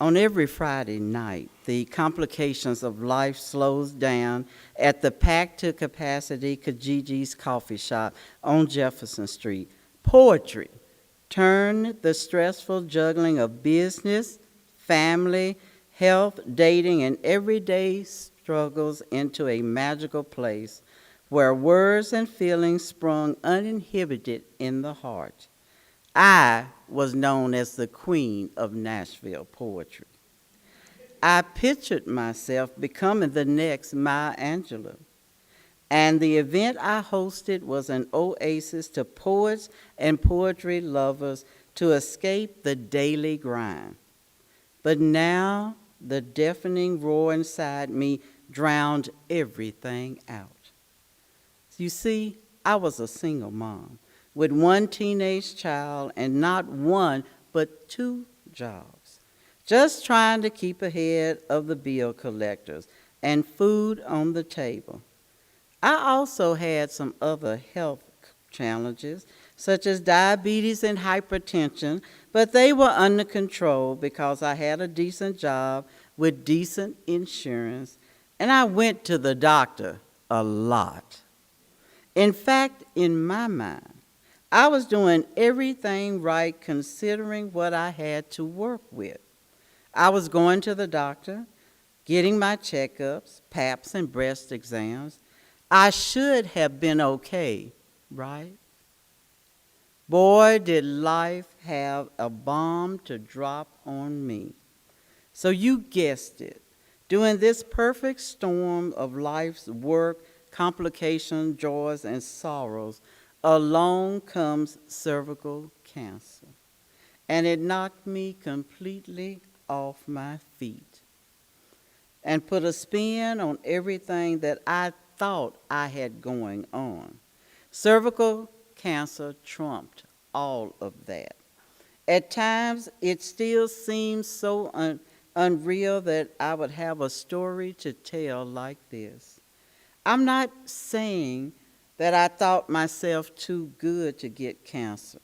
On every Friday night, the complications of life slows down at the packed-to-capacity Kajiji's Coffee Shop on Jefferson Street. Poetry turned the stressful juggling of business, family, health, dating, and everyday struggles into a magical place where words and feelings sprung uninhibited in the heart. I was known as the queen of Nashville poetry. I pictured myself becoming the next Maya Angelou. And the event I hosted was an oasis to poets and poetry lovers to escape the daily grind. But now the deafening roar inside me drowned everything out. You see, I was a single mom with one teenage child and not one but two jobs, just trying to keep ahead of the bill collectors and food on the table. I also had some other health challenges, such as diabetes and hypertension, but they were under control because I had a decent job with decent insurance, and I went to the doctor a lot. In fact, in my mind, I was doing everything right considering what I had to work with. I was going to the doctor, getting my checkups, PAPs, and breast exams. I should have been okay, right? Boy, did life have a bomb to drop on me. So you guessed it. During this perfect storm of life's work, complications, joys, and sorrows, along comes cervical cancer. And it knocked me completely off my feet and put a spin on everything that I thought I had going on. Cervical cancer trumped all of that. At times, it still seems so unreal that I would have a story to tell like this. I'm not saying that I thought myself too good to get cancer,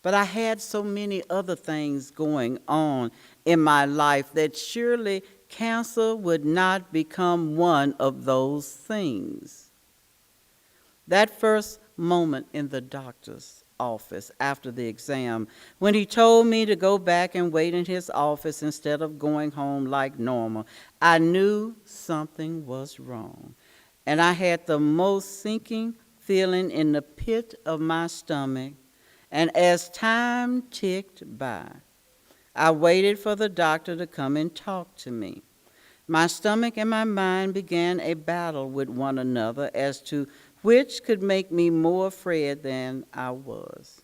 but I had so many other things going on in my life that surely cancer would not become one of those things. That first moment in the doctor's office after the exam, when he told me to go back and wait in his office instead of going home like normal, I knew something was wrong. And I had the most sinking feeling in the pit of my stomach. And as time ticked by, I waited for the doctor to come and talk to me. My stomach and my mind began a battle with one another as to which could make me more afraid than I was.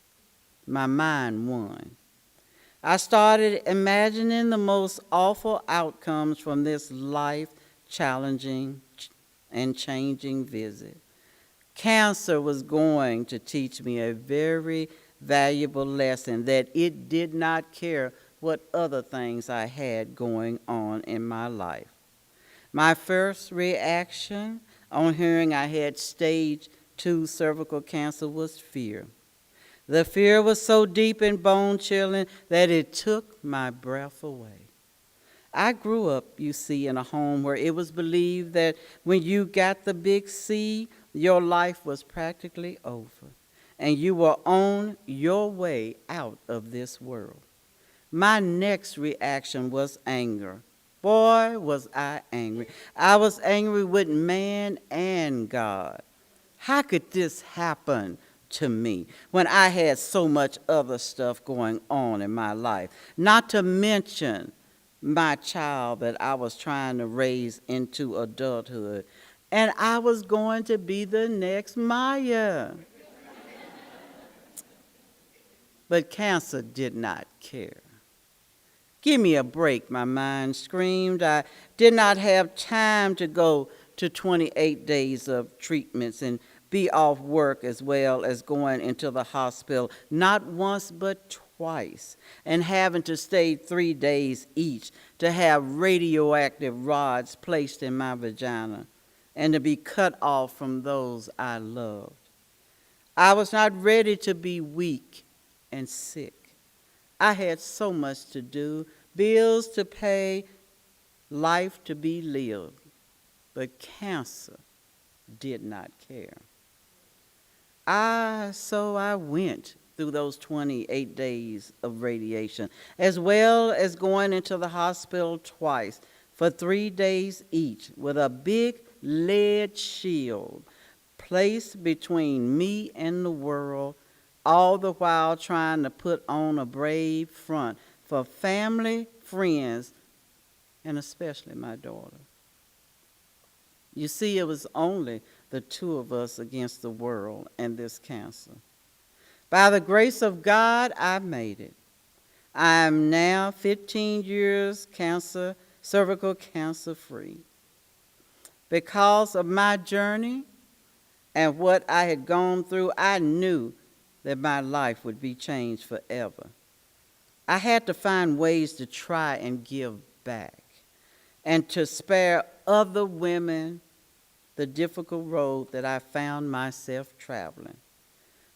My mind won. I started imagining the most awful outcomes from this life-challenging and changing visit. Cancer was going to teach me a very valuable lesson that it did not care what other things I had going on in my life. My first reaction on hearing I had stage 2 cervical cancer was fear. The fear was so deep and bone-chilling that it took my breath away. I grew up, you see, in a home where it was believed that when you got the big C, your life was practically over, and you were on your way out of this world. My next reaction was anger. Boy, was I angry. I was angry with man and God. How could this happen to me when I had so much other stuff going on in my life? Not to mention my child that I was trying to raise into adulthood. And I was going to be the next Maya. But cancer did not care. Give me a break, my mind screamed. I did not have time to go to 28 days of treatments and be off work as well as going into the hospital, not once but twice, and having to stay 3 days each to have radioactive rods placed in my vagina and to be cut off from those I loved. I was not ready to be weak and sick. I had so much to do, bills to pay, life to be lived. But cancer did not care. So I went through those 28 days of radiation, as well as going into the hospital twice for 3 days each with a big lead shield placed between me and the world, all the while trying to put on a brave front for family, friends, and especially my daughter. You see, it was only the two of us against the world and this cancer. By the grace of God, I made it. I am now 15 years cervical cancer free. Because of my journey and what I had gone through, I knew that my life would be changed forever. I had to find ways to try and give back and to spare other women the difficult road that I found myself traveling.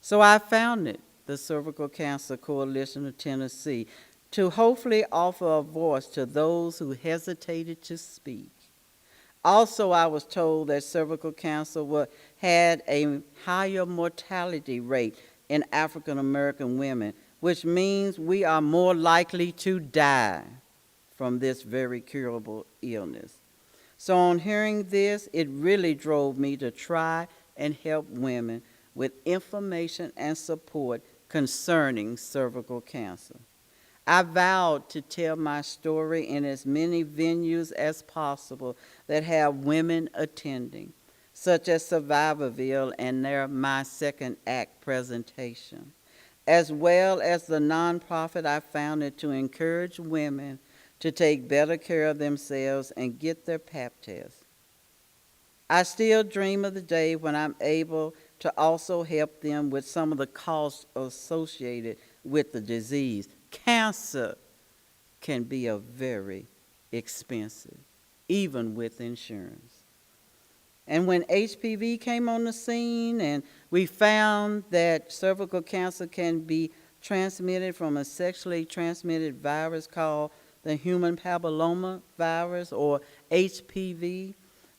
So I founded the Cervical Cancer Coalition of Tennessee to hopefully offer a voice to those who hesitated to speak. Also, I was told that cervical cancer had a higher mortality rate in African American women, which means we are more likely to die from this very curable illness. So on hearing this, it really drove me to try and help women with information and support concerning cervical cancer. I vowed to tell my story in as many venues as possible that have women attending, such as Survivorville and their My Second Act presentation, as well as the nonprofit I founded to encourage women to take better care of themselves and get their Pap test. I still dream of the day when I'm able to also help them with some of the costs associated with the disease. Cancer can be very expensive, even with insurance. And when HPV came on the scene and we found that cervical cancer can be transmitted from a sexually transmitted virus called the human papilloma virus, or HPV,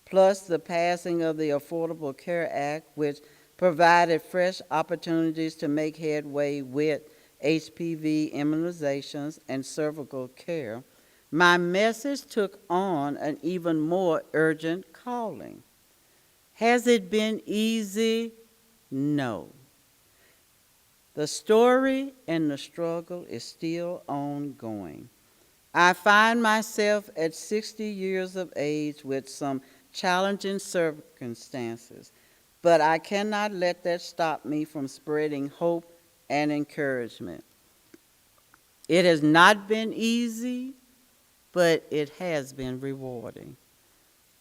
plus the passing of the Affordable Care Act, which provided fresh opportunities to make headway with HPV immunizations and cervical care, my message took on an even more urgent calling. Has it been easy? No. The story and the struggle is still ongoing. I find myself at 60 years of age with some challenging circumstances, but I cannot let that stop me from spreading hope and encouragement. It has not been easy, but it has been rewarding.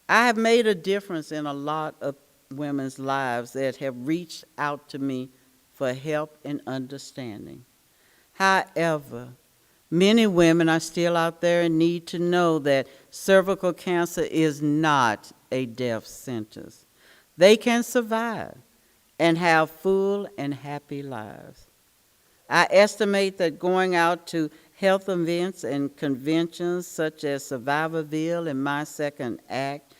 I have made a difference in a lot of women's lives that have reached out to me for help and understanding. However, many women are still out there and need to know that cervical cancer is not a death sentence. They can survive and have full and happy lives. I estimate that going out to health events and conventions such as Survivorville and My Second Act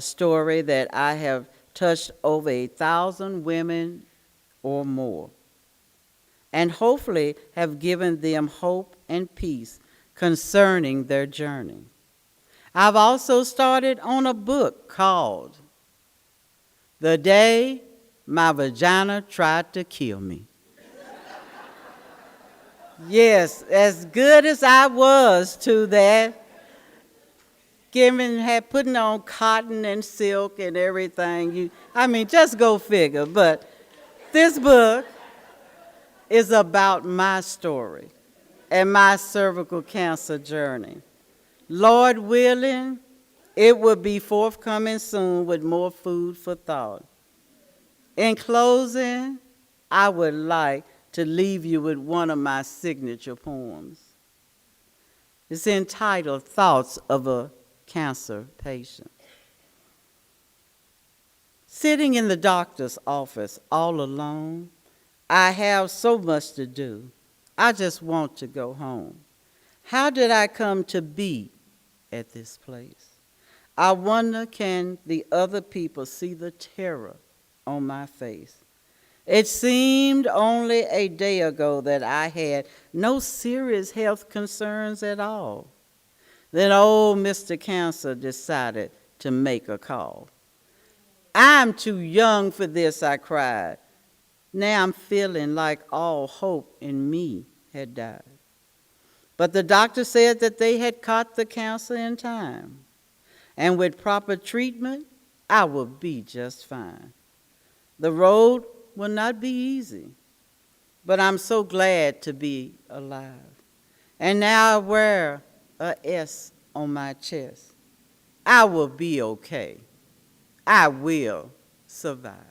story that I have touched over 1,000 women or more, and hopefully have given them hope and peace concerning their journey. I've also started on a book called The Day My Vagina Tried to Kill Me. Yes, as good as I was to that, putting on cotton and silk and everything, just go figure. But this book is about my story and my cervical cancer journey. Lord willing, it will be forthcoming soon with more food for thought. In closing, I would like to leave you with one of my signature poems. It's entitled Thoughts of a Cancer Patient. Sitting in the doctor's office all alone, I have so much to do. I just want to go home. How did I come to be at this place? I wonder, can the other people see the terror on my face? It seemed only a day ago that I had no serious health concerns at all. Then old Mr. Cancer decided to make a call. I'm too young for this, I cried. Now I'm feeling like all hope in me had died. But the doctor said that they had caught the cancer in time, and with proper treatment, I will be just fine. The road will not be easy, but I'm so glad to be alive. And now I wear a S on my chest. I will be okay. I will survive.